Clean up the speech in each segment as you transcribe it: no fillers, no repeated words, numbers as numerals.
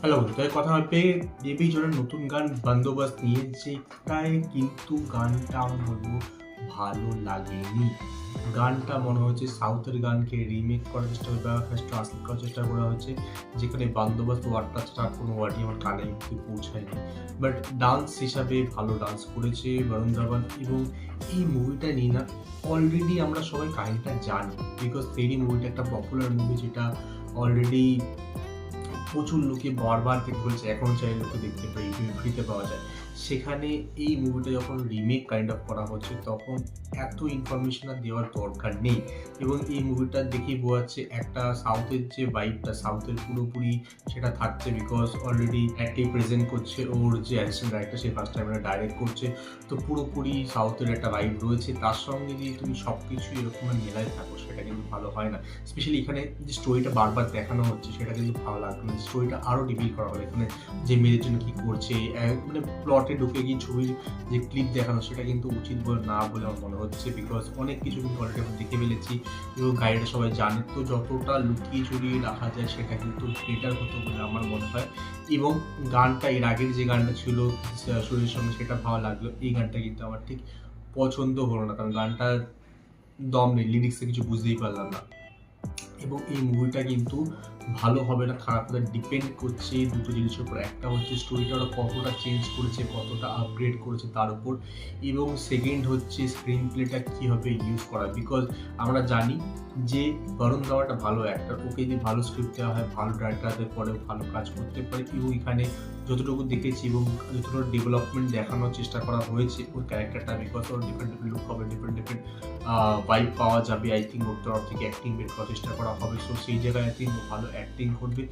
Hello বন্ধু, কথা হবে বেবি জনের নতুন গান বন্দোবস্ত নিয়ে, যেটায় কিন্তু গানটা আমি বলবো ভালো লাগেনি। গানটা মনে হচ্ছে সাউথের গানকে রিমেক করার চেষ্টা বা ট্রান্সলেট করার চেষ্টা করা হচ্ছে, যেখানে বন্দোবস্ত ওয়ার্ডটা ছাড়া কোনো ওয়ার্ডই আমার কানে অব্দি পৌঁছায়নি। বাট ডান্স হিসাবে ভালো ডান্স করেছে বরুণ ধাওয়ান। এবং এই মুভিটা নিয়ে না অলরেডি আমরা সবাই কাহিনীটা জানি, বিকজ তেরি মুভিটা একটা পপুলার মুভি, যেটা অলরেডি প্রচুর লোকে বারবার থেকে বলছে, এখনও চাইলে লোকে দেখতে পাই, ইউটিউবে ফ্রিতে পাওয়া যায়। সেখানে এই মুভিটা যখন রিমেক কাইন্ড অফ করা হচ্ছে, তখন এত ইনফরমেশন আর দেওয়ার দরকার নেই। এবং এই মুভিটা দেখেই বোঝাচ্ছে একটা সাউথের যে ভাইবটা, সাউথের পুরোপুরি সেটা থাকছে, বিকজ অলরেডি একটাই প্রেজেন্ট করছে ওর যে অ্যাসিস্ট্যান্ট ডাইরেক্টর, সে ফার্স্ট টাইম ডাইরেক্ট করছে। তো পুরোপুরি সাউথের একটা ভাইব রয়েছে, তার সঙ্গে যদি তুমি সব কিছু এরকম মেলায় থাকো, সেটা কিন্তু ভালো হয় না। স্পেশালি এখানে যে স্টোরিটা বারবার দেখানো হচ্ছে, সেটা কিন্তু ভালো লাগবে না। স্টোরিটা আরও রিভিল করা হবে, এখানে যে মেয়েদের জন্য কী করছে, মানে প্লটে ঢুকে গিয়ে ছবির যে ক্লিপ দেখানো, সেটা কিন্তু উচিত না বলে আমার মনে হচ্ছে, বিকজ অনেক কিছু কিন্তু অলরেডি আমরা দেখে ফেলেছি এবং গাইডটা সবাই জানে। তো যতটা লুকিয়ে চুরিয়ে রাখা যায়, সেটা কিন্তু বেটার হতো বলে আমার মনে হয়। এবং গানটা, এর আগের যে গানটা ছিল সুরের সঙ্গে, সেটা ভালো লাগলো। এই গানটা কিন্তু আমার ঠিক পছন্দ হলো না, কারণ গানটার দম নেই, লিরিক্সে কিছু বুঝতেই পারলাম না। এবং এই মুভিটা কিন্তু ভালো হবে না খারাপ হবে ডিপেন্ড করছে দুটো জিনিসের উপর। একটা হচ্ছে স্টোরিটা ওরা কতটা চেঞ্জ করেছে, কতটা আপগ্রেড করেছে তার উপর। এবং সেকেন্ড হচ্ছে স্ক্রিন প্লেটা কীভাবে ইউজ করা, বিকজ আমরা জানি যে বরুণ ধাওয়ানটা ভালো অ্যাক্টর, ওকে যদি ভালো স্ক্রিপ্ট দেওয়া হয়, ভালো ডাইরেক্টরদের পরে ভালো কাজ করতে পারে। এবং এখানে যতটুকু দেখেছি এবং যতটুকু ডেভেলপমেন্ট দেখানোর চেষ্টা করা হয়েছে ওর ক্যারেক্টারটা, because or different different look হবে, ডিফারেন্ট ডিফারেন্ট ভাইব পাওয়া যাবে। আই থিঙ্ক ওর তরফ থেকে অ্যাক্টিং বের করার চেষ্টা করা হবে। সো সেই জায়গায় আই থিঙ্ক ভালো অ্যাক্টিং করবে।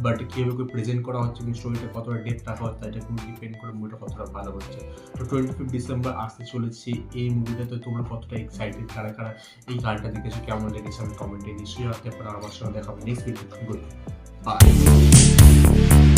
বাট কীভাবে প্রেজেন্ট করা হচ্ছে এবং স্টোরিটা কতটা ডেপথ রাখা হচ্ছে, এটা কিন্তু ডিপেন্ড করে মুভিটা কতটা ভালো হচ্ছে। তো 25 ডিসেম্বর আসতে চলেছে এই মুভিটাতে, তোমরা কতটা এক্সাইটেড, কারা কারা এই গানটা দেখেছো, কেমন লেগেছে আমি কমেন্টে নিশ্চয়ই আসতে পারো। আমার সঙ্গে দেখা হবে নেক্সট ভিডিও। Good bye.